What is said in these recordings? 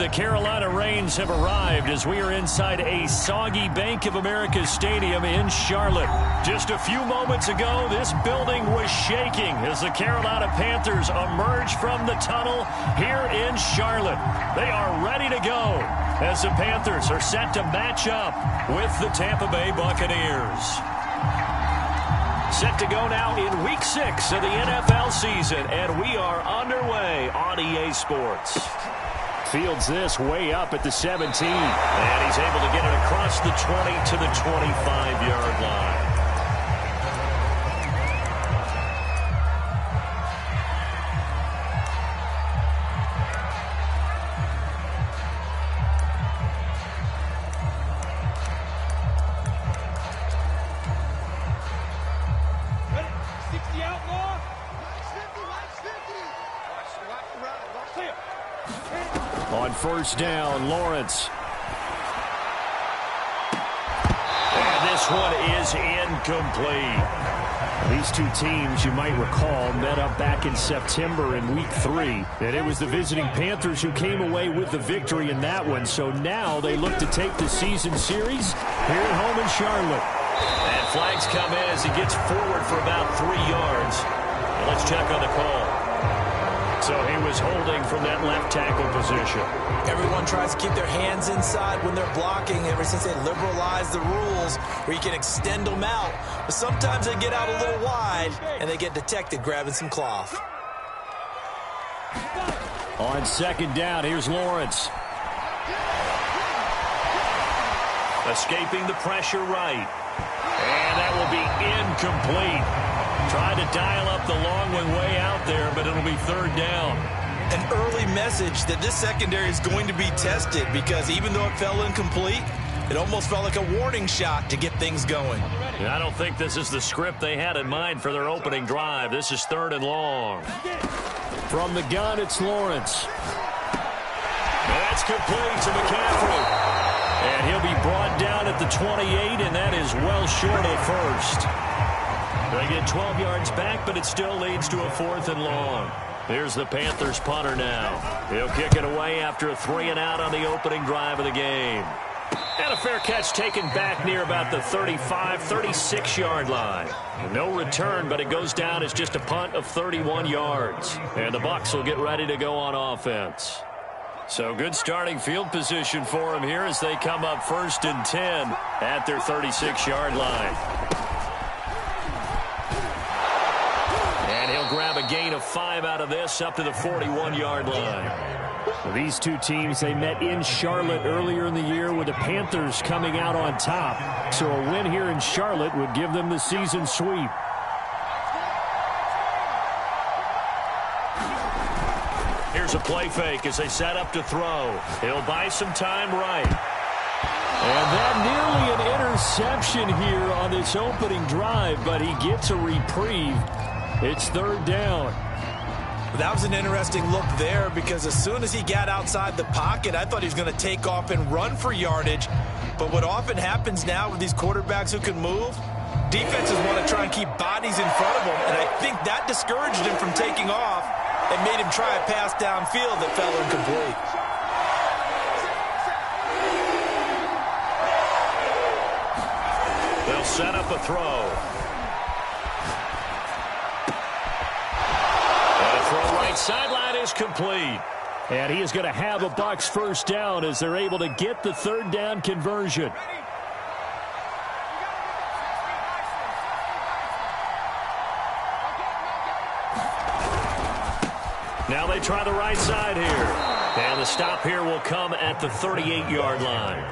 the Carolina Rains have arrived as we are inside a soggy Bank of America Stadium in Charlotte. Just a few moments ago, this building was shaking as the Carolina Panthers emerged from the tunnel here in Charlotte. They are ready to go as the Panthers are set to match up with the Tampa Bay Buccaneers. Set to go now in Week 6 of the NFL season, and we are underway on EA Sports. Fields this way up at the 17, and he's able to get it across the 20 to the 25-yard line. On first down, Lawrence. And this one is incomplete. These two teams, you might recall, met up back in September in Week 3. And it was the visiting Panthers who came away with the victory in that one. So now they look to take the season series here at home in Charlotte. And flags come in as he gets forward for about 3 yards. And let's check on the call. So he was holding from that left tackle position. Everyone tries to keep their hands inside when they're blocking ever since they liberalized the rules where you can extend them out. But sometimes they get out a little wide and they get detected grabbing some cloth. On second down, here's Lawrence. Escaping the pressure right. And that will be incomplete. Trying to dial up the long one way out there, but it'll be third down. An early message that this secondary is going to be tested because even though it fell incomplete, it almost felt like a warning shot to get things going. I don't think this is the script they had in mind for their opening drive. This is third and long. From the gun, it's Lawrence. That's complete to McCaffrey. And he'll be brought down at the 28, and that is well short of first. They get 12 yards back, but it still leads to a fourth and long. Here's the Panthers punter now. He'll kick it away after a 3-and-out on the opening drive of the game. And a fair catch taken back near about the 35, 36-yard line. No return, but it goes down as just a punt of 31 yards. And the Bucs will get ready to go on offense. So good starting field position for them here as they come up 1st and 10 at their 36-yard line. And he'll grab a gain of 5 out of this up to the 41-yard line. These two teams, they met in Charlotte earlier in the year with the Panthers coming out on top. So a win here in Charlotte would give them the season sweep. Here's a play fake as they set up to throw. He'll buy some time right. And that nearly an interception here on this opening drive, but he gets a reprieve. It's third down. That was an interesting look there because as soon as he got outside the pocket, I thought he was going to take off and run for yardage. But what often happens now with these quarterbacks who can move, defenses want to try and keep bodies in front of them. And I think that discouraged him from taking off and made him try a pass downfield that fell incomplete. They'll set up a throw. And a throw right sideline is complete. And he is going to have a Bucs first down as they're able to get the third down conversion. Now they try the right side here. And the stop here will come at the 38-yard line.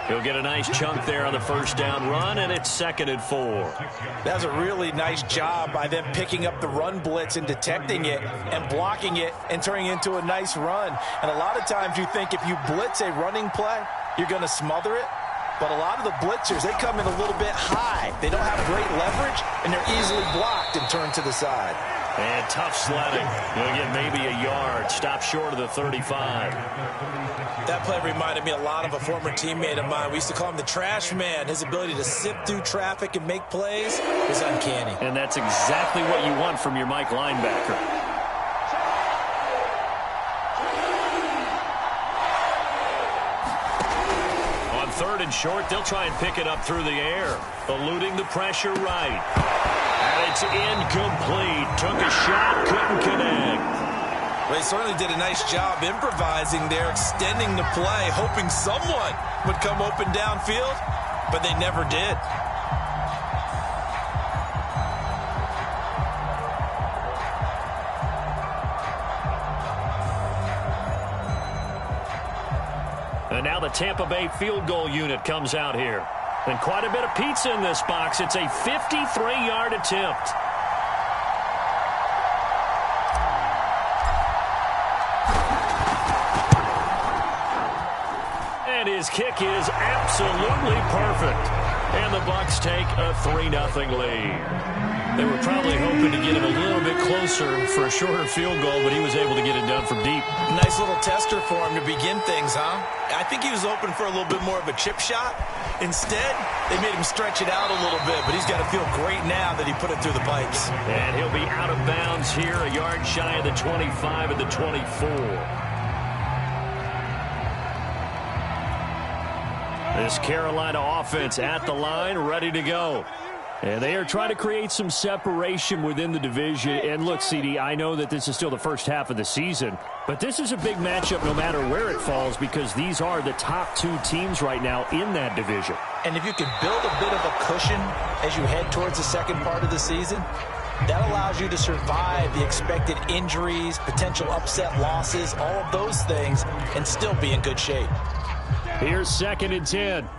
He'll get a nice chunk there on the first down run, and it's 2nd and 4. That was a really nice job by them picking up the run blitz and detecting it and blocking it and turning it into a nice run. And a lot of times you think if you blitz a running play, you're going to smother it. But a lot of the blitzers, they come in a little bit high. They don't have great leverage, and they're easily blocked and turned to the side. And tough sledding. He'll get maybe a yard. Stop short of the 35. That play reminded me a lot of a former teammate of mine. We used to call him the trash man. His ability to sift through traffic and make plays is uncanny. And that's exactly what you want from your Mike linebacker. 3rd and short. They'll try and pick it up through the air, eluding the pressure right. And it's incomplete. Took a shot, couldn't connect. They certainly did a nice job improvising there, extending the play, hoping someone would come open downfield, but they never did. And now the Tampa Bay field goal unit comes out here. And quite a bit of pizza in this box. It's a 53-yard attempt. And his kick is absolutely perfect. And the Bucs take a 3-0 lead. They were probably hoping to get him a little bit closer for a shorter field goal, but he was able to get it done from deep. Nice little tester for him to begin things, huh? I think he was open for a little bit more of a chip shot. Instead, they made him stretch it out a little bit, but he's got to feel great now that he put it through the pipes. And he'll be out of bounds here, a yard shy of the 25 of the 24. This Carolina offense at the line, ready to go. And they are trying to create some separation within the division. And look, CD, I know that this is still the first half of the season, but this is a big matchup no matter where it falls because these are the top 2 teams right now in that division. And if you can build a bit of a cushion as you head towards the second part of the season, that allows you to survive the expected injuries, potential upset losses, all of those things, and still be in good shape. Here's 2nd and 10.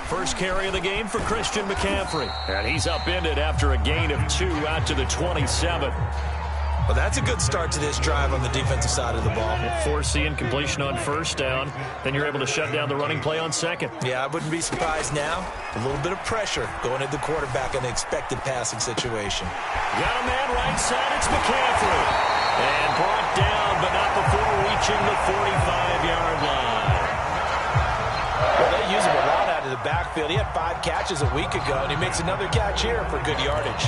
First carry of the game for Christian McCaffrey. And he's upended after a gain of 2 out to the 27. Well, that's a good start to this drive on the defensive side of the ball. Force the incompletion on 1st down. Then you're able to shut down the running play on 2nd. Yeah, I wouldn't be surprised now. A little bit of pressure going at the quarterback in an expected passing situation. Got a man right side. It's McCaffrey. And brought down, but not before reaching the 45-yard line. Well, they use him a lot out of the backfield. He had 5 catches a week ago, and he makes another catch here for good yardage.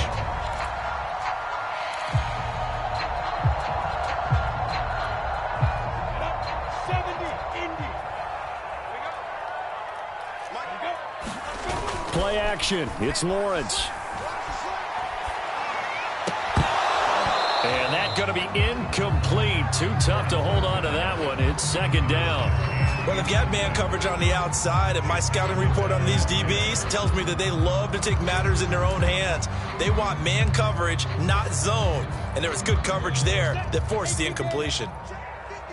Play action. It's Lawrence. And that's going to be incomplete. Too tough to hold on to that one. It's 2nd down. Well, they've got man coverage on the outside, and my scouting report on these DBs tells me that they love to take matters in their own hands. They want man coverage, not zone. And there was good coverage there that forced the incompletion.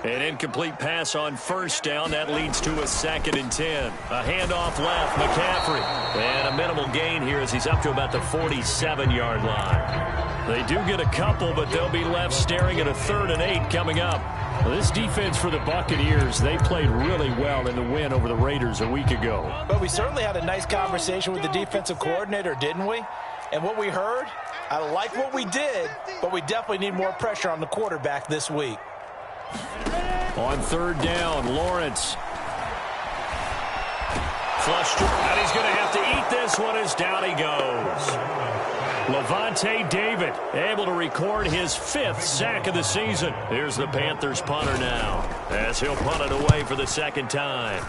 An incomplete pass on 1st down. That leads to a 2nd and 10. A handoff left, McCaffrey. And a minimal gain here as he's up to about the 47-yard line. They do get a couple, but they'll be left staring at a 3rd and 8 coming up. Well, this defense for the Buccaneers, they played really well in the win over the Raiders a week ago. But we certainly had a nice conversation with the defensive coordinator, didn't we? And what we heard, I like what we did, but we definitely need more pressure on the quarterback this week. On 3rd down, Lawrence. Flushed, and he's going to have to eat this one as down he goes. Levante David able to record his 5th sack of the season. Here's the Panthers punter now as he'll punt it away for the 2nd time.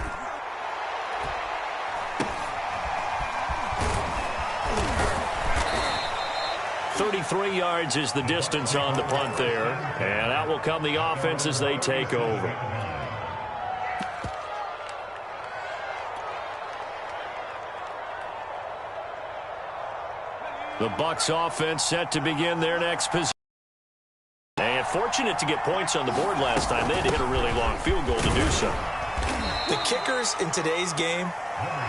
.33 yards is the distance on the punt there. And out will come the offense as they take over. The Bucs offense set to begin their next possession. And fortunate to get points on the board last time. They had to hit a really long field goal to do so. The kickers in today's game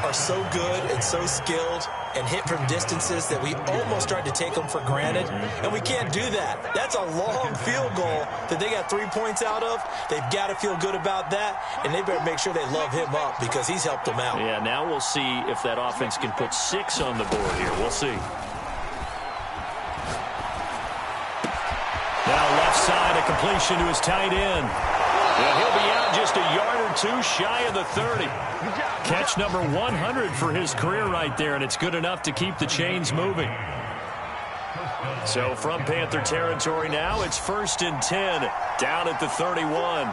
are so good and so skilled and hit from distances that we almost start to take them for granted. And we can't do that. That's a long field goal that they got 3 points out of. They've got to feel good about that, and they better make sure they love him up because he's helped them out. Yeah, now we'll see if that offense can put 6 on the board here. We'll see. Now left side, a completion to his tight end. And he'll be out just a yard or 2 shy of the 30. Catch number 100 for his career right there, and it's good enough to keep the chains moving. So from Panther territory now, it's 1st and 10, down at the 31.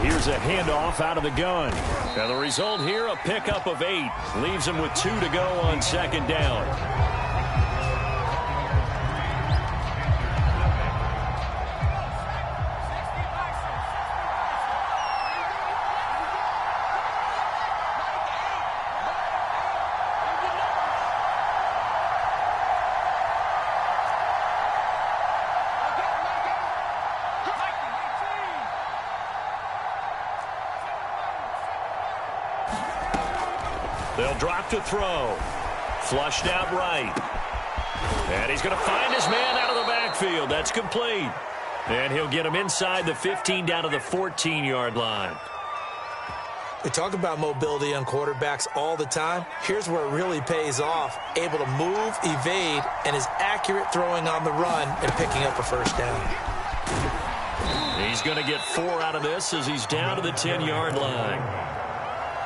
Here's a handoff out of the gun. Now the result here, a pickup of 8. Leaves him with 2 to go on 2nd down. They'll drop to throw. Flushed out right. And he's going to find his man out of the backfield. That's complete. And he'll get him inside the 15 down to the 14-yard line. We talk about mobility on quarterbacks all the time. Here's where it really pays off. Able to move, evade, and is accurate throwing on the run and picking up a 1st down. He's going to get 4 out of this as he's down to the 10-yard line.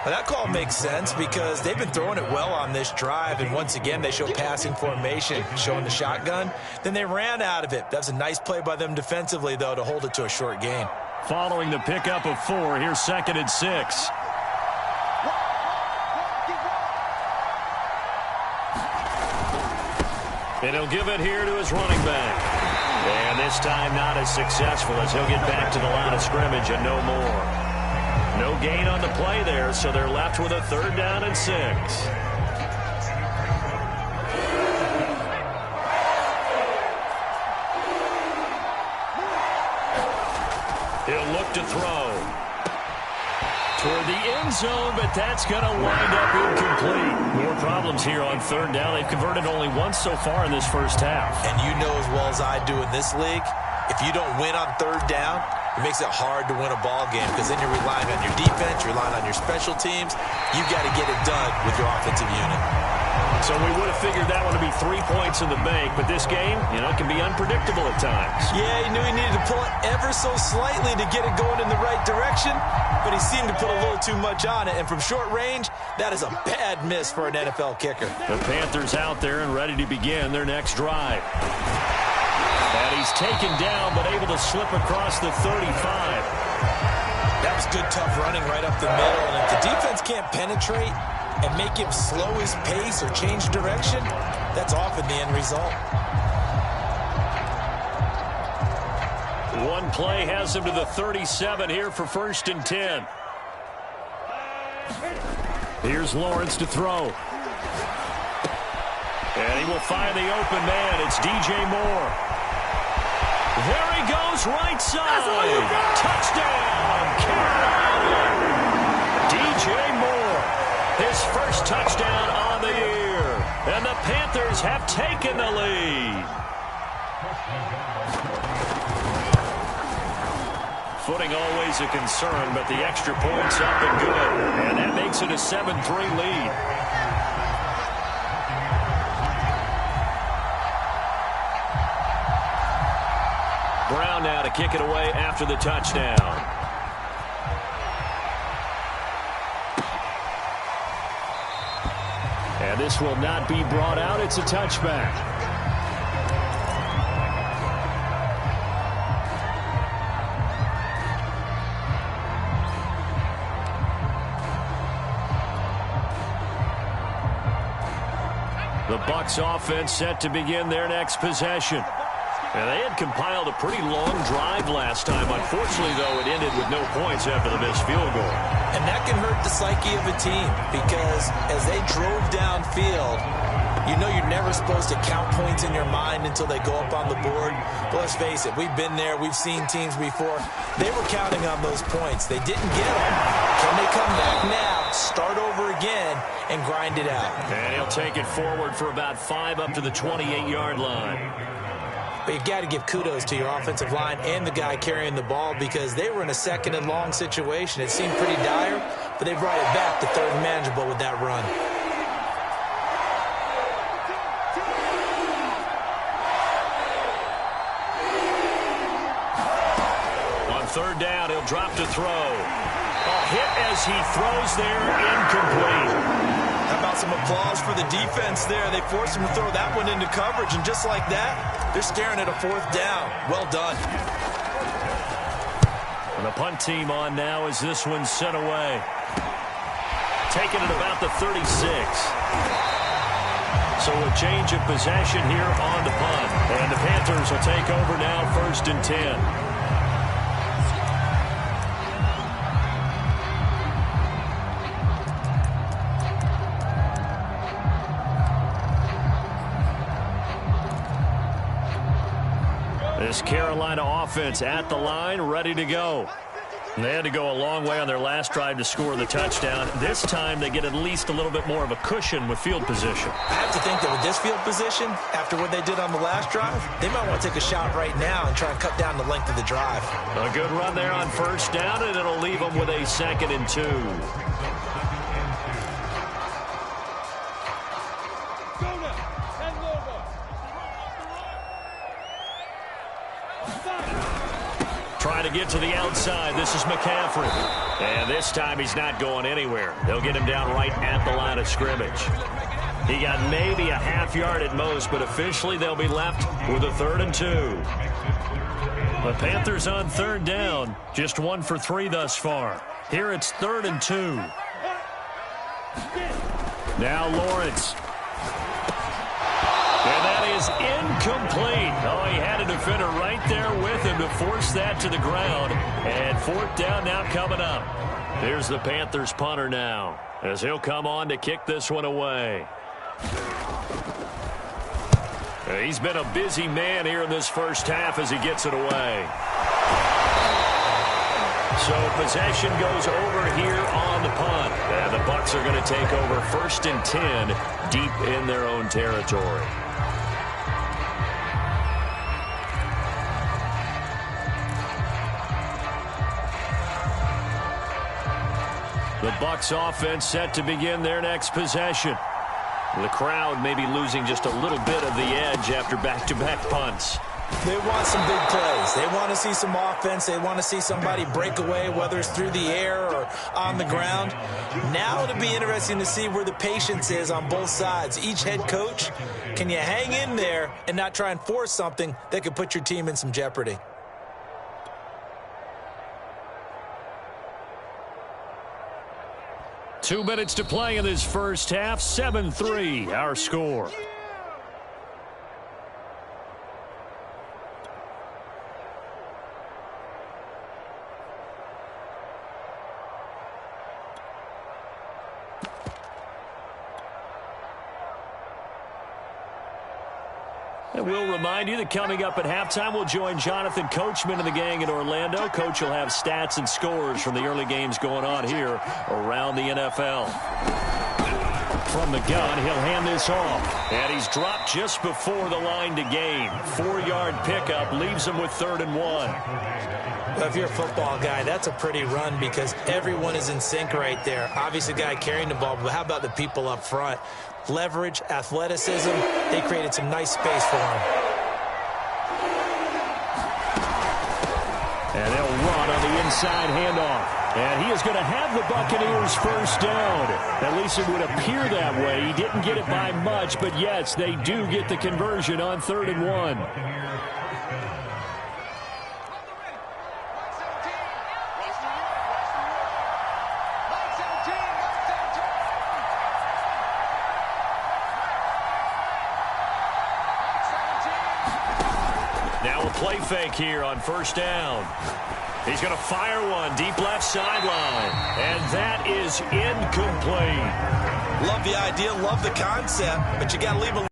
Well, that call makes sense because they've been throwing it well on this drive, and once again, they show passing formation, showing the shotgun. Then they ran out of it. That's a nice play by them defensively, though, to hold it to a short gain. Following the pickup of 4, here's 2nd and 6. And he'll give it here to his running back. And this time not as successful as he'll get back to the line of scrimmage and no more. No gain on the play there, so they're left with a 3rd down and 6. He'll look to throw. Toward the end zone, but that's going to wind up incomplete. More problems here on 3rd down. They've converted only once so far in this first half. And you know as well as I do in this league, if you don't win on 3rd down, it makes it hard to win a ball game because then you're relying on your defense, you're relying on your special teams. You've got to get it done with your offensive unit. So we would have figured that one to be 3 points in the bank, but this game, can be unpredictable at times. Yeah, he knew he needed to pull it ever so slightly to get it going in the right direction, but he seemed to put a little too much on it, and from short range, that is a bad miss for an NFL kicker. The Panthers out there and ready to begin their next drive. And he's taken down, but able to slip across the 35. That was good, tough running right up the middle. And if the defense can't penetrate and make him slow his pace or change direction, that's often the end result. One play has him to the 37 here for 1st and 10. Here's Lawrence to throw. And he will find the open man. It's DJ Moore. There he goes, right side. Touchdown, Carolina. DJ Moore, his first touchdown on the year. And the Panthers have taken the lead. Footing always a concern, but the extra point's up and good. And that makes it a 7-3 lead. Brown now to kick it away after the touchdown. And this will not be brought out. It's a touchback. The Bucs offense set to begin their next possession. And they had compiled a pretty long drive last time. Unfortunately, though, it ended with no points after the missed field goal. And that can hurt the psyche of a team because as they drove downfield, you know you're never supposed to count points in your mind until they go up on the board. But let's face it, we've been there. We've seen teams before. They were counting on those points. They didn't get them. Can they come back now, start over again, and grind it out? And he'll take it forward for about 5 up to the 28-yard line. But you've got to give kudos to your offensive line and the guy carrying the ball because they were in a 2nd and long situation. It seemed pretty dire, but they brought it back to 3rd and manageable with that run. On 3rd down, he'll drop to throw. A hit as he throws there, incomplete. How about Some applause for the defense there. They forced him to throw that one into coverage, and just like that, they're staring at a 4th down. Well done. And the punt team on now as this one's sent away. Taken at about the 36. So a change of possession here on the punt. And the Panthers will take over now, 1st and 10. This Carolina offense at the line, ready to go. They had to go a long way on their last drive to score the touchdown. This time they get at least a little bit more of a cushion with field position. I have to think that with this field position, after what they did on the last drive, they might want to take a shot right now and try and cut down the length of the drive. A good run there on 1st down, and it'll leave them with a 2nd and 2. Trying to get to the outside. This is McCaffrey. And this time he's not going anywhere. They'll get him down right at the line of scrimmage. He got maybe a half yard at most, but officially they'll be left with a 3rd and 2. The Panthers on 3rd down. Just 1 for 3 thus far. Here it's 3rd and 2. Now Lawrence. And that is incomplete. Oh, he had a defender right there with him to force that to the ground. And 4th down now coming up. Here's the Panthers punter now, as he'll come on to kick this one away. He's been a busy man here in this first half as he gets it away. So possession goes over here on the punt. And the Bucs are going to take over 1st and 10 deep in their own territory. The Bucs offense set to begin their next possession. The crowd may be losing just a little bit of the edge after back-to-back punts. They want some big plays. They want to see some offense. They want to see somebody break away, whether it's through the air or on the ground. Now it'll be interesting to see where the patience is on both sides. Each head coach, can you hang in there and not try and force something that could put your team in some jeopardy? Two minutes to play in this first half. 7-3, our score. And we'll remind you that coming up at halftime, we'll join Jonathan Coachman and the gang in Orlando. Coach will have stats and scores from the early games going on here around the NFL. From the gun, he'll hand this off. And he's dropped just before the line to gain. 4-yard pickup leaves him with 3rd and 1. Well, if you're a football guy, that's a pretty run because everyone is in sync right there. Obviously, the guy carrying the ball, but how about the people up front? Leverage, athleticism, they created some nice space for him. And they'll run on the inside handoff. And he is going to have the Buccaneers 1st down. At least it would appear that way. He didn't get it by much, but yes, they do get the conversion on 3rd and 1. Play fake here on 1st down. He's going to fire one deep left sideline. And that is incomplete. Love the idea, love the concept, but you got to leave him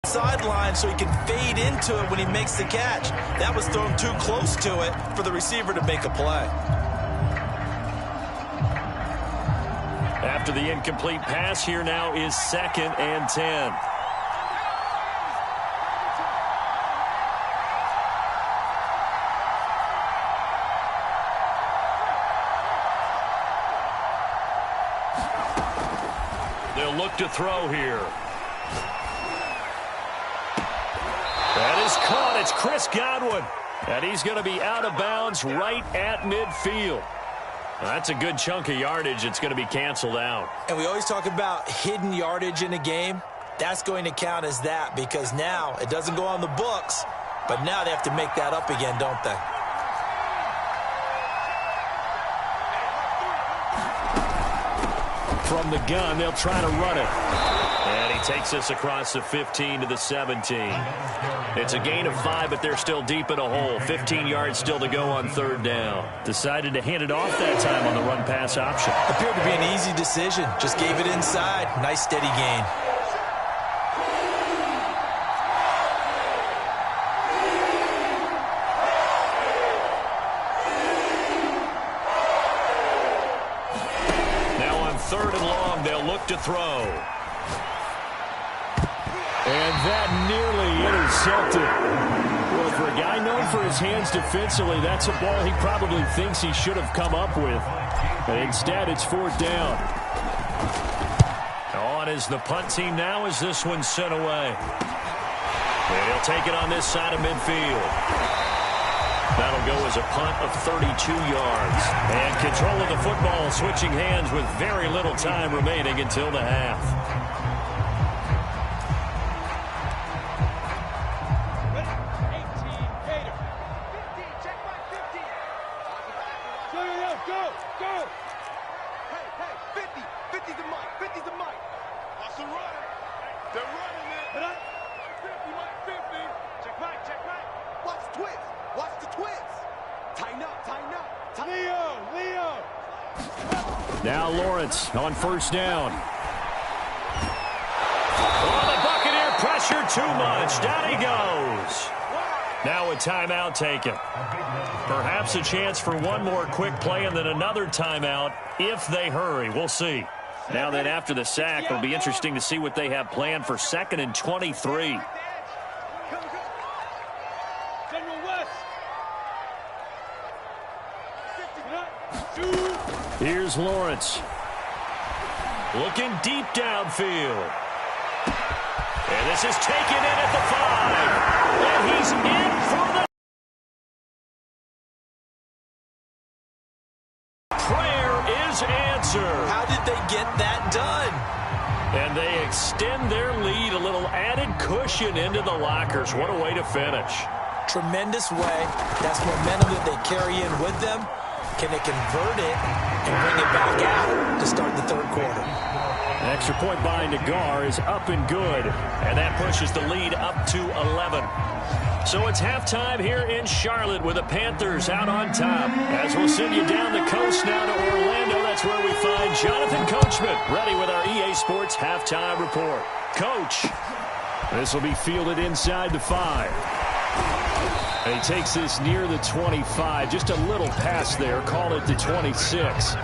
sideline so he can fade into it when he makes the catch. That was thrown too close to it for the receiver to make a play. After the incomplete pass, here now is 2nd and 10. They'll look to throw here. That is caught. It's Chris Godwin. And he's going to be out of bounds right at midfield. That's a good chunk of yardage. It's going to be canceled out. And we always talk about hidden yardage in a game. That's going to count as that because now it doesn't go on the books, but now they have to make that up again, don't they? From the gun, they'll try to run it. And he takes this across the 15 to the 17. It's a gain of 5, but they're still deep in a hole. 15 yards still to go on third down. Decided to hand it off that time on the run-pass option. Appeared to be an easy decision. Just gave it inside. Nice, steady gain. Now on third and long, they'll look to throw. And that nearly intercepted. Well, for a guy known for his hands defensively, that's a ball he probably thinks he should have come up with. But instead, it's fourth down. On is the punt team now as this one's sent away. And he'll take it on this side of midfield. That'll go as a punt of 32 yards. And control of the football, switching hands with very little time remaining until the half. Now Lawrence on first down. Oh, the Buccaneer pressure too much. Down he goes. Now a timeout taken. Perhaps a chance for one more quick play and then another timeout if they hurry. We'll see. Now then after the sack, it'll be interesting to see what they have planned for 2nd and 23. Here's Lawrence. Looking deep downfield. And this is taken in at the 5. And he's in for the... Prayer is answered. How did they get that done? And they extend their lead, a little added cushion into the lockers. What a way to finish. Tremendous way. That's momentum that they carry in with them. Can they convert it and bring it back out to start the third quarter? An extra point by Nagar is up and good. And that pushes the lead up to 11. So it's halftime here in Charlotte with the Panthers out on top. As we'll send you down the coast now to Orlando, that's where we find Jonathan Coachman ready with our EA Sports halftime report. Coach, this will be fielded inside the 5. And he takes this near the 25. Just a little pass there. Call it the 26.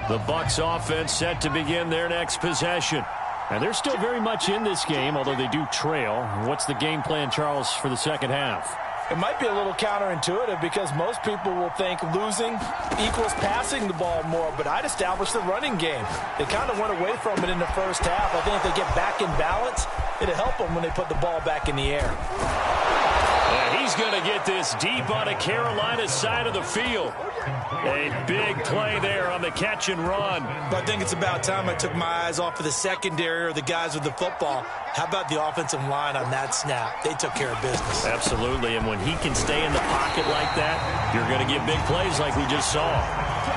The Bucs offense set to begin their next possession. And they're still very much in this game, although they do trail. What's the game plan, Charles, for the second half? It might be a little counterintuitive because most people will think losing equals passing the ball more, but I'd establish the running game. They kind of went away from it in the first half. I think if they get back in balance, it'll help them when they put the ball back in the air. And he's going to get this deep on the Carolina side of the field. A big play there on the catch and run. But I think it's about time I took my eyes off of the secondary or the guys with the football. How about the offensive line on that snap? They took care of business. Absolutely, and when he can stay in the pocket like that, you're going to get big plays like we just saw.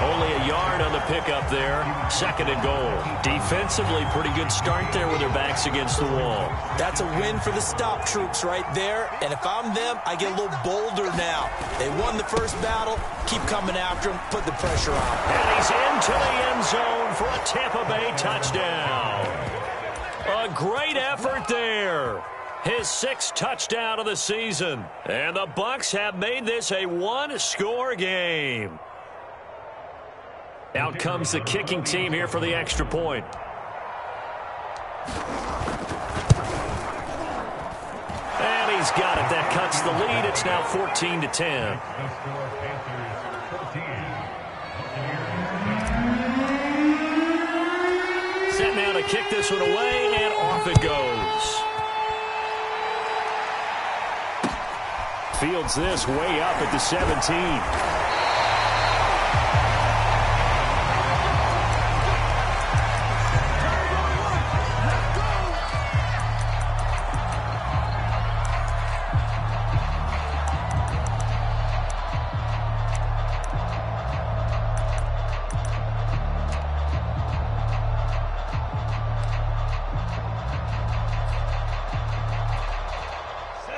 Only a yard on the pickup there. 2nd and goal. Defensively, pretty good start there with their backs against the wall. That's a win for the stop troops right there. And if I'm them, I get a little bolder now. They won the first battle. Keep coming after him. Put the pressure on. And he's into the end zone for a Tampa Bay touchdown. A great effort there. His 6th touchdown of the season. And the Bucs have made this a one-score game. Out comes the kicking team here for the extra point. And he's got it. That cuts the lead. It's now 14-10. Set now to kick this one away, and off it goes. fields this way up at the 17.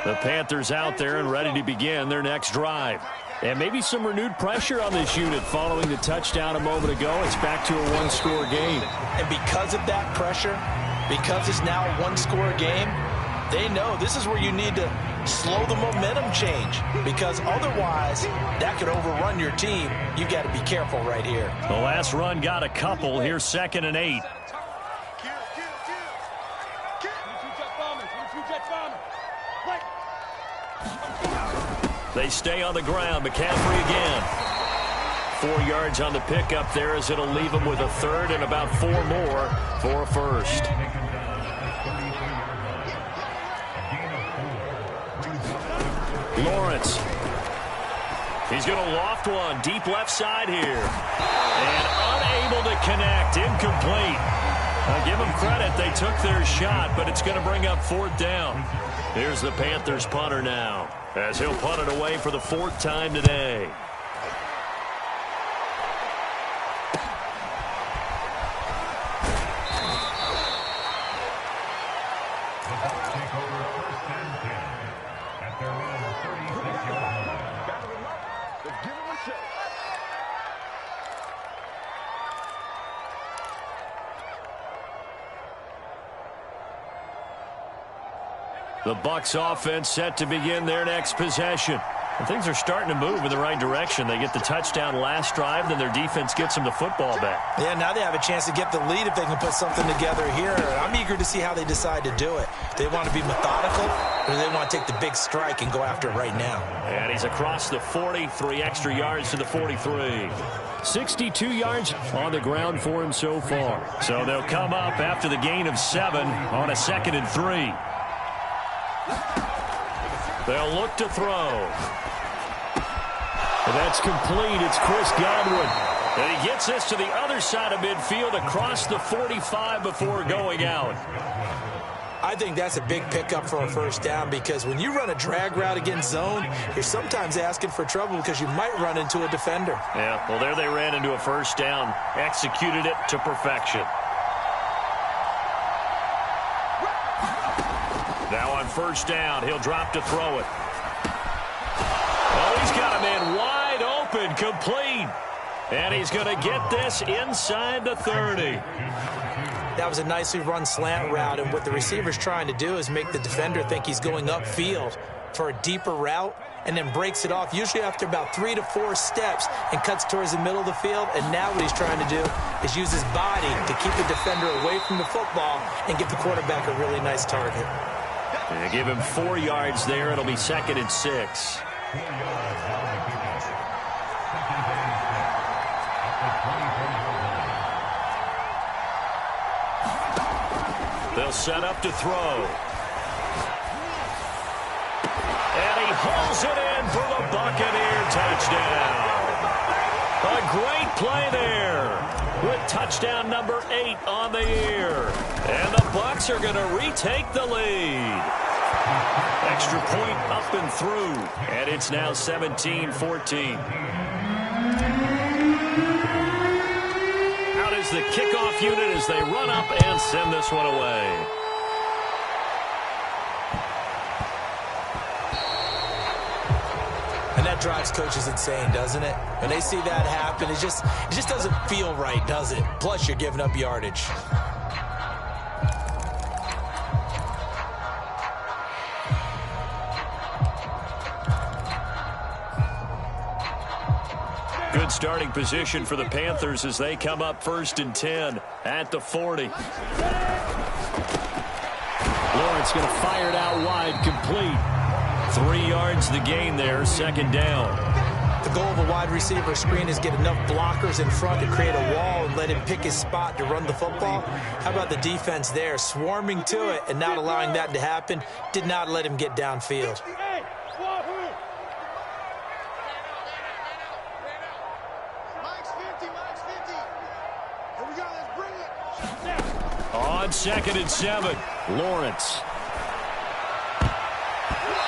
The Panthers out there and ready to begin their next drive. And maybe some renewed pressure on this unit following the touchdown a moment ago. It's back to a one-score game. And because of that pressure, because it's now a one-score game, they know this is where you need to slow the momentum change, because otherwise that could overrun your team. You got to be careful right here. The last run got a couple. Here's 2nd and 8. They stay on the ground. McCaffrey again. 4 yards on the pickup there, as it'll leave them with a third and about 4 more for a first. Lawrence. He's going to loft one deep left side here. And unable to connect. Incomplete. I'll give them credit. They took their shot, but it's going to bring up 4th down. Here's the Panthers punter now, as he'll punt it away for the 4th time today. The Bucs offense set to begin their next possession. And things are starting to move in the right direction. They get the touchdown last drive, then their defense gets them the football back. Yeah, now they have a chance to get the lead if they can put something together here. I'm eager to see how they decide to do it. Do they want to be methodical, or do they want to take the big strike and go after it right now? And he's across the 40, 3 extra yards to the 43. 62 yards on the ground for him so far. So they'll come up after the gain of 7 on a 2nd and 3. They'll look to throw. And that's complete. It's Chris Godwin. And he gets this to the other side of midfield across the 45 before going out. I think that's a big pickup for a first down, because when you run a drag route against zone, you're sometimes asking for trouble because you might run into a defender. Yeah, well, there they ran into a first down. Executed it to perfection. Now on first down, he'll drop to throw it. Oh, he's got a man wide open, complete. And he's going to get this inside the 30. That was a nicely run slant route, and what the receiver's trying to do is make the defender think he's going upfield for a deeper route, and then breaks it off, usually after about 3 to 4 steps, and cuts towards the middle of the field. And now what he's trying to do is use his body to keep the defender away from the football and give the quarterback a really nice target. They give him 4 yards there. It'll be 2nd and 6. They'll set up to throw. And he hauls it in for the Buccaneer touchdown. A great play there, with touchdown number 8 on the year. And the Bucs are going to retake the lead. Extra point up and through. And it's now 17-14. Out is the kickoff unit as they run up and send this one away. And that drives coaches insane, doesn't it? When they see that happen, it just doesn't feel right, does it? Plus, you're giving up yardage. Good starting position for the Panthers as they come up 1st and 10 at the 40. Lawrence going to fire it out wide, complete. 3 yards the gain there, 2nd down. The goal of a wide receiver screen is get enough blockers in front to create a wall and let him pick his spot to run the football. How about the defense there, swarming to it and not allowing that to happen? Did not let him get downfield. On 2nd and 7, Lawrence.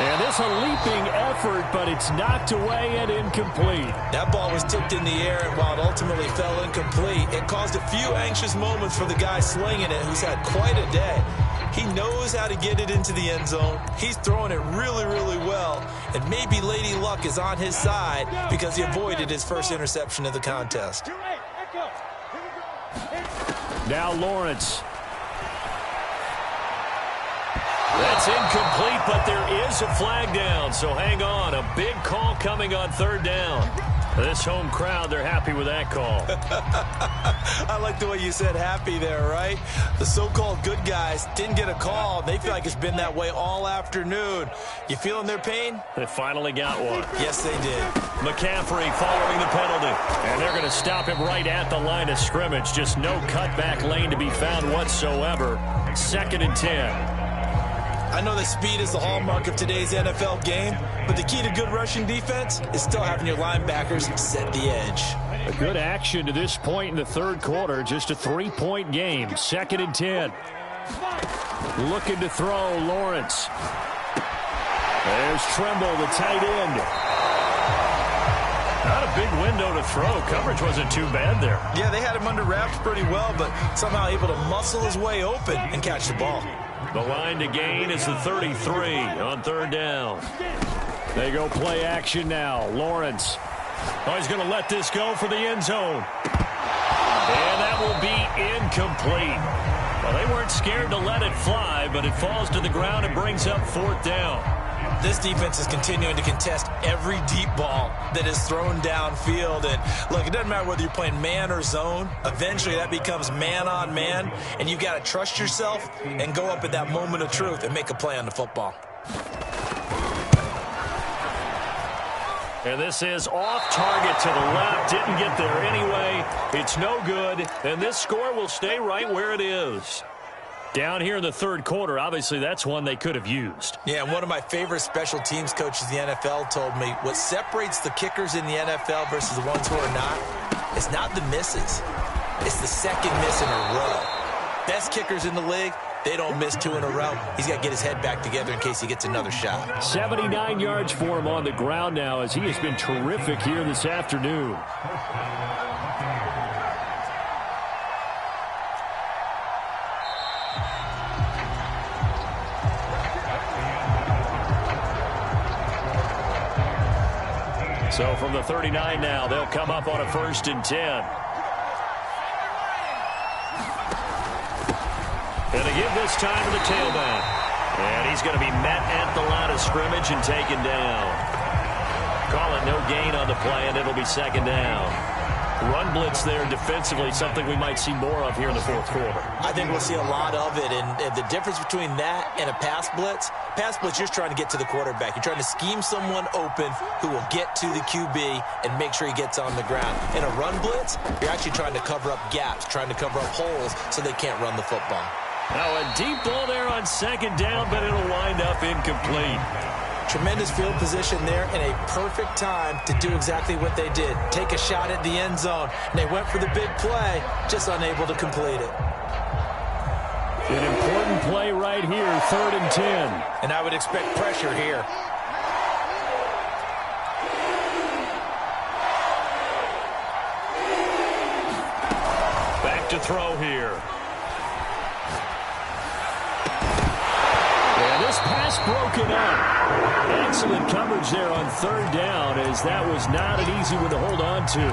And this a leaping effort, but it's knocked away and incomplete. That ball was tipped in the air, and while it ultimately fell incomplete, it caused a few anxious moments for the guy slinging it, who's had quite a day. He knows how to get it into the end zone. He's throwing it really, really well, and maybe Lady Luck is on his side because he avoided his first interception of the contest. Now Lawrence. That's incomplete, but there is a flag down, so hang on. A big call coming on 3rd down. This home crowd, they're happy with that call. I like the way you said happy there, right? The so-called good guys didn't get a call. They feel like it's been that way all afternoon. You feeling their pain? They finally got one. Yes, they did. McCaffrey following the penalty. And they're going to stop him right at the line of scrimmage. Just no cutback lane to be found whatsoever. 2nd and 10. I know that speed is the hallmark of today's NFL game, but the key to good rushing defense is still having your linebackers set the edge. A good action to this point in the 3rd quarter. Just a 3-point game. 2nd and 10. Looking to throw, Lawrence. There's Tremble, the tight end. Not a big window to throw. Coverage wasn't too bad there. Yeah, they had him under wraps pretty well, but somehow able to muscle his way open and catch the ball. The line to gain is the 33 on 3rd down. They go play action now. Lawrence. Oh, he's going to let this go for the end zone. And that will be incomplete. Well, they weren't scared to let it fly, but it falls to the ground and brings up 4th down. This defense is continuing to contest every deep ball that is thrown downfield. And look, it doesn't matter whether you're playing man or zone. Eventually that becomes man on man, and you've got to trust yourself and go up at that moment of truth and make a play on the football. And this is off target to the left. Didn't get there anyway. It's no good. And this score will stay right where it is. Down here in the 3rd quarter, obviously that's one they could have used. Yeah, one of my favorite special teams coaches in the NFL told me what separates the kickers in the NFL versus the ones who are not, it's not the misses. It's the second miss in a row. Best kickers in the league, they don't miss 2 in a row. He's got to get his head back together in case he gets another shot. 79 yards for him on the ground now as he has been terrific here this afternoon. So from the 39 now, they'll come up on a 1st and 10. And they give this time to the tailback. And he's going to be met at the line of scrimmage and taken down. Call it no gain on the play, and it'll be 2nd down. Run blitz there defensively, something we might see more of here in the 4th quarter. I think we'll see a lot of it, and the difference between that and a pass blitz, you're just trying to get to the quarterback. You're trying to scheme someone open who will get to the QB and make sure he gets on the ground. In a run blitz, you're actually trying to cover up gaps, trying to cover up holes so they can't run the football. Now a deep ball there on 2nd down, but it'll wind up incomplete. Tremendous field position there and a perfect time to do exactly what they did. Take a shot at the end zone. And they went for the big play, just unable to complete it. An important play right here, 3rd and 10. And I would expect pressure here. Back to throw here. And this pass broken up. Excellent coverage there on 3rd down, as that was not an easy one to hold on to.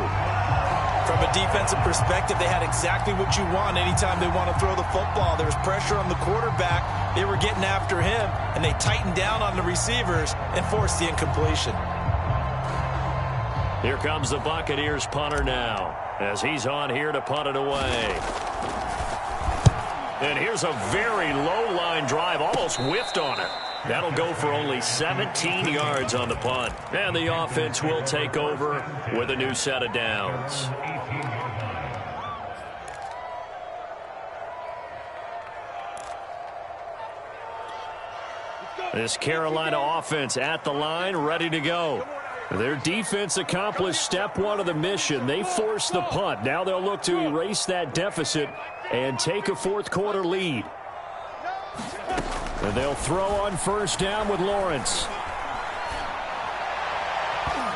From a defensive perspective, they had exactly what you want anytime they want to throw the football. There was pressure on the quarterback. They were getting after him, and they tightened down on the receivers and forced the incompletion. Here comes the Buccaneers punter now, as he's on here to punt it away. And here's a very low line drive, almost whiffed on it. That'll go for only 17 yards on the punt. And the offense will take over with a new set of downs. This Carolina offense at the line, ready to go. Their defense accomplished step one of the mission. They forced the punt. Now they'll look to erase that deficit and take a fourth-quarter lead. And they'll throw on first down with Lawrence.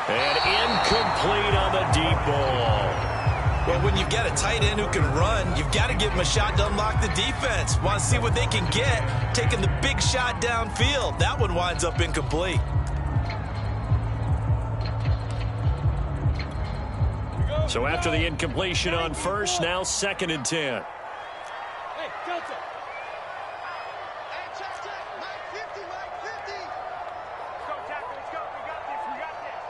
And incomplete on the deep ball. Well, when you get a tight end who can run, you've got to give him a shot to unlock the defense. Want to see what they can get, taking the big shot downfield. That one winds up incomplete. So after the incompletion on first, now 2nd and 10. Hey, Delta. Hey, check. Mike 50, Mike 50. Let's go, tackle. Let's go. We got this.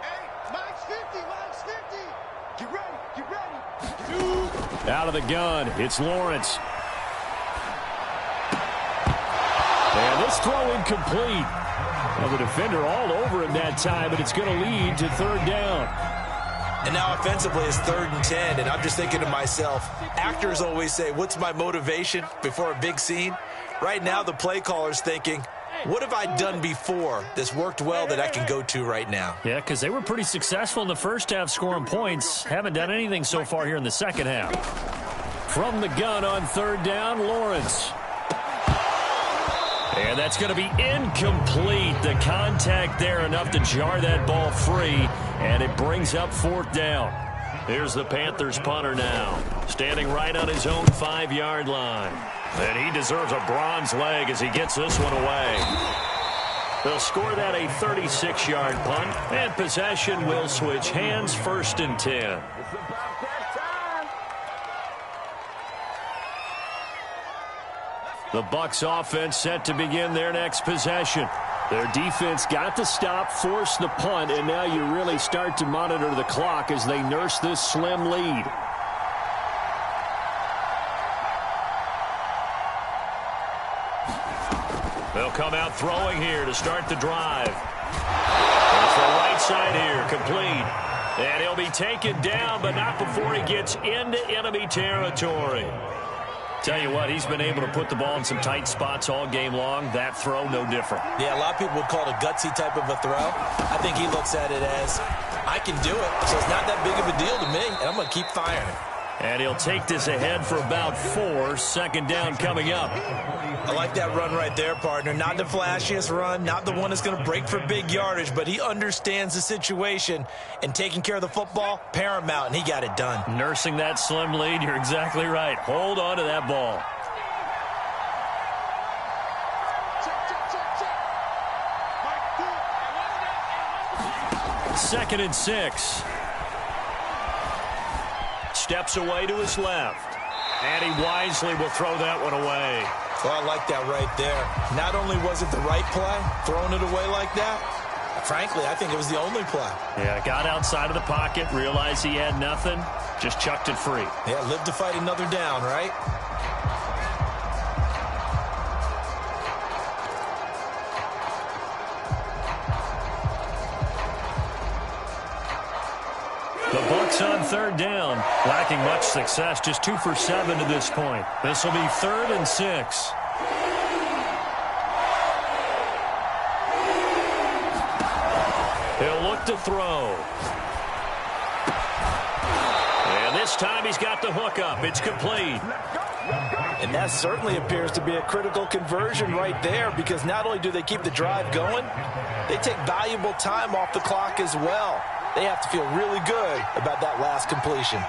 Hey, Mike's 50. Get ready. Out of the gun, it's Lawrence. And this throw incomplete. Well, the defender all over him that time, but it's going to lead to 3rd down. And now offensively it's 3rd and 10, and I'm just thinking to myself, actors always say, what's my motivation before a big scene? Right now the play caller's thinking, what have I done before that's worked well that I can go to right now? Yeah, because they were pretty successful in the first half scoring points. Haven't done anything so far here in the second half. From the gun on 3rd down, Lawrence. And that's going to be incomplete. The contact there enough to jar that ball free, and it brings up 4th down. Here's the Panthers punter now, standing right on his own 5-yard line. And he deserves a bronze leg as he gets this one away. They'll score that a 36-yard punt, and possession will switch hands, 1st and 10. The Bucs offense set to begin their next possession. Their defense got the stop, forced the punt, and now you really start to monitor the clock as they nurse this slim lead. They'll come out throwing here to start the drive. It's the right side here, complete. And he'll be taken down, but not before he gets into enemy territory. Tell you what, he's been able to put the ball in some tight spots all game long. That throw, no different. Yeah, a lot of people would call it a gutsy type of a throw. I think he looks at it as, I can do it, so it's not that big of a deal to me, and I'm going to keep firing. And he'll take this ahead for about 4. 2nd down coming up. I like that run right there, partner. Not the flashiest run, not the one that's going to break for big yardage, but he understands the situation, and taking care of the football, paramount, and he got it done. Nursing that slim lead, you're exactly right. Hold on to that ball. Check. 2nd and 6. Steps away to his left. And he wisely will throw that one away. Well, I like that right there. Not only was it the right play, throwing it away like that, frankly, I think it was the only play. Yeah, got outside of the pocket, realized he had nothing, just chucked it free. Yeah, live to fight another down, right? The Bucs on 3rd down, lacking much success, just 2 for 7 to this point. This will be 3rd and 6. He'll look to throw. And this time he's got the hook up. It's complete. And that certainly appears to be a critical conversion right there, because not only do they keep the drive going, they take valuable time off the clock as well. They have to feel really good about that last completion.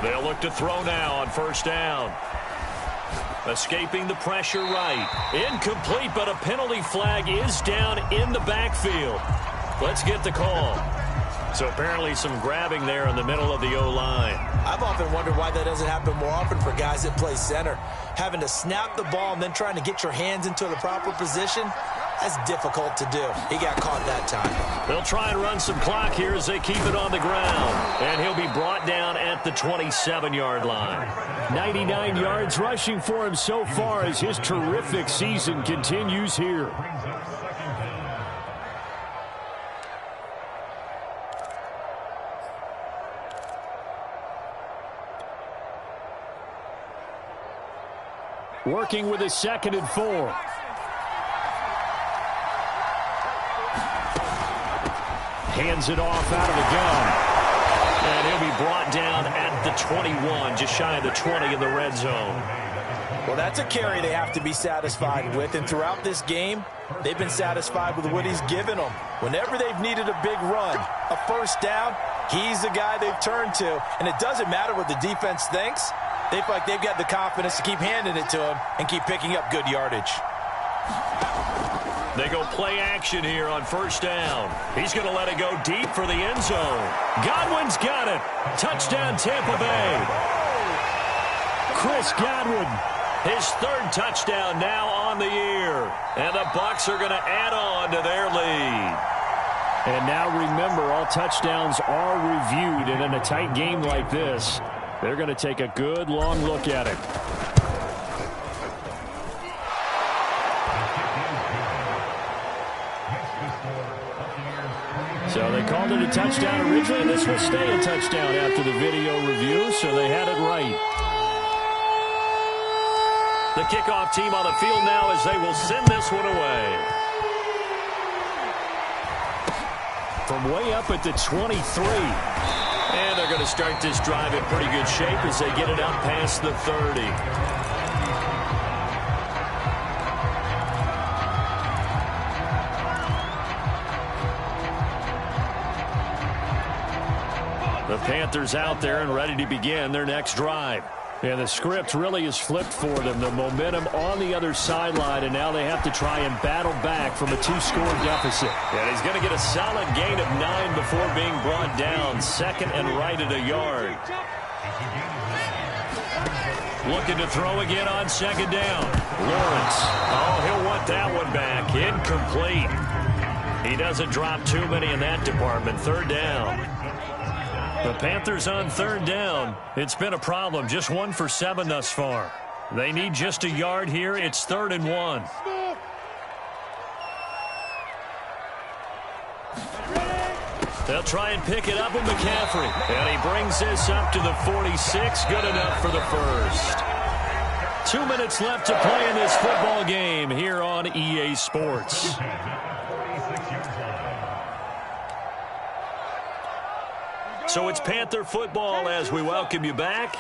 They'll look to throw now on 1st down. Escaping the pressure right. Incomplete, but a penalty flag is down in the backfield. Let's get the call. So apparently some grabbing there in the middle of the O-line. I've often wondered why that doesn't happen more often for guys that play center. Having to snap the ball and then trying to get your hands into the proper position, that's difficult to do. He got caught that time. They'll try and run some clock here as they keep it on the ground. And he'll be brought down at the 27-yard line. 99 yards rushing for him so far as his terrific season continues here. working with a 2nd and 4. Hands it off out of the gun. And he'll be brought down at the 21, just shy of the 20 in the red zone. Well, that's a carry they have to be satisfied with. And throughout this game, they've been satisfied with what he's given them. Whenever they've needed a big run, a first down, he's the guy they've turned to. And it doesn't matter what the defense thinks. They feel like they've got the confidence to keep handing it to him and keep picking up good yardage. They go play action here on first down. He's going to let it go deep for the end zone. Godwin's got it. Touchdown, Tampa Bay. Chris Godwin, his 3rd touchdown now on the year. And the Bucs are going to add on to their lead. And now remember, all touchdowns are reviewed. And in a tight game like this, they're going to take a good long look at it. So they called it a touchdown originally, and this will stay a touchdown after the video review, so they had it right. The kickoff team on the field now as they will send this one away. From way up at the 23. And they're going to start this drive in pretty good shape as they get it out past the 30. The Panthers out there and ready to begin their next drive. And the script really is flipped for them. The momentum on the other sideline, and now they have to try and battle back from a 2-score deficit. And he's going to get a solid gain of 9 before being brought down. 2nd and right at a yard. Looking to throw again on 2nd down. Lawrence. Oh, he'll want that one back. Incomplete. He doesn't drop too many in that department. 3rd down. The Panthers on 3rd down. It's been a problem. Just 1 for 7 thus far. They need just a yard here. It's 3rd and 1. They'll try and pick it up with McCaffrey. And he brings this up to the 46. Good enough for the first. 2 minutes left to play in this football game here on EA Sports. So it's Panther football as we welcome you back.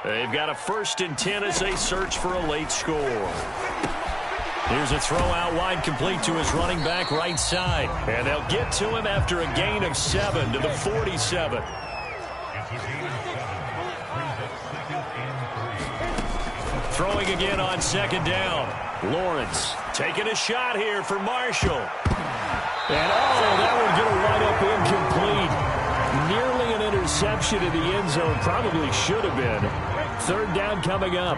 They've got a 1st and 10 as they search for a late score. Here's a throw out wide complete to his running back right side. And they'll get to him after a gain of 7 to the 47. Throwing again on 2nd down. Lawrence taking a shot here for Marshall. And that one going to wind up incomplete. Nearly an interception in the end zone. Probably should have been. 3rd down coming up.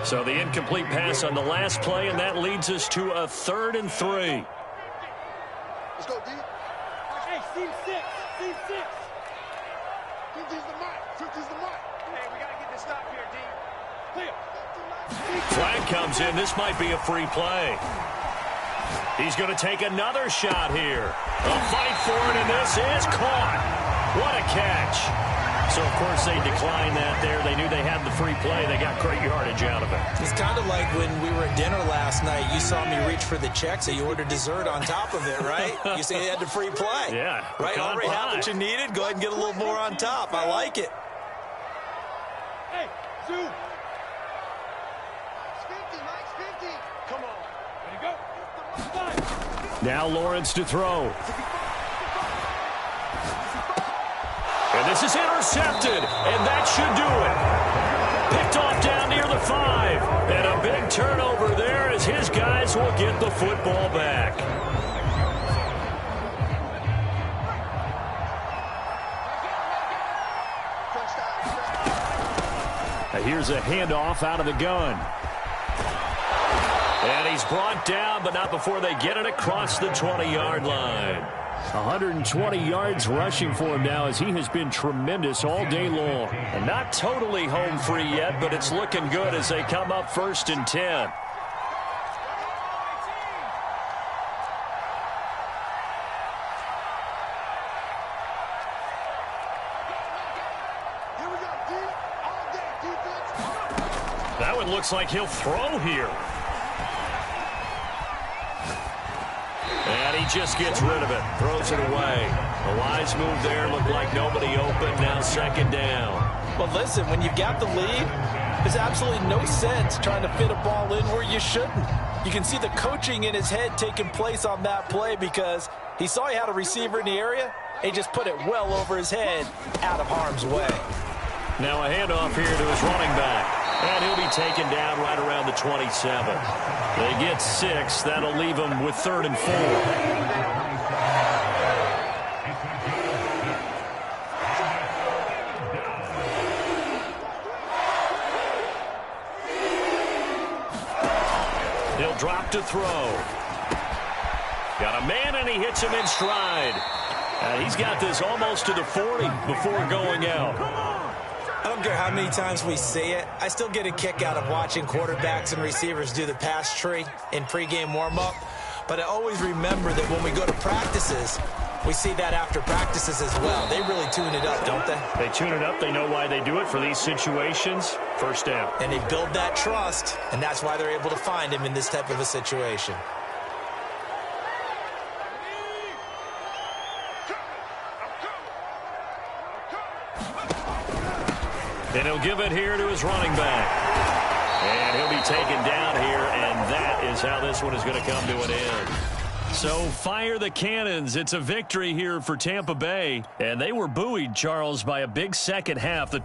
So the incomplete pass on the last play, and that leads us to a 3rd and 3. Let's go, D. Hey, team 6. Team 6. 50's the mark. 50's the mark. Hey, we got to get this stop here, D. Clear. Flag comes in. This might be a free play. He's going to take another shot here. A fight for it, and this is caught. What a catch. So, of course, they declined that there. They knew they had the free play. They got great yardage out of it. It's kind of like when we were at dinner last night. You saw me reach for the check, so you ordered dessert on top of it, right? You said you had the free play. Yeah. Right, already had what you needed. Go ahead and get a little more on top. I like it. Hey, Zoo. Mike's 50, Mike's 50. Come on. Ready to go. Now Lawrence to throw. And this is intercepted, and that should do it. Picked off down near the 5. And a big turnover there as his guys will get the football back. Here's a handoff out of the gun. And he's brought down, but not before they get it across the 20-yard line. 120 yards rushing for him now as he has been tremendous all day long. And not totally home free yet, but it's looking good as they come up 1st and 10. looks like he'll throw here. And he just gets rid of it, throws it away. A wise move there, looked like nobody open, now second down. Well, listen, when you've got the lead, there's absolutely no sense trying to fit a ball in where you shouldn't. You can see the coaching in his head taking place on that play because he saw he had a receiver in the area, and he just put it well over his head, out of harm's way. Now a handoff here to his running back. And he'll be taken down right around the 27. They get 6. That'll leave them with 3rd and 4. He'll drop to throw. Got a man, and he hits him in stride. And he's got this almost to the 40 before going out. I don't care how many times we see it. I still get a kick out of watching quarterbacks and receivers do the pass tree in pregame warm-up. But I always remember that when we go to practices, we see that after practices as well. They really tune it up, don't they? They tune it up. They know why they do it for these situations. First down. And they build that trust, and that's why they're able to find him in this type of a situation. And he'll give it here to his running back. And he'll be taken down here, and that is how this one is going to come to an end. So fire the cannons. It's a victory here for Tampa Bay. And they were buoyed, Charles, by a big second half. The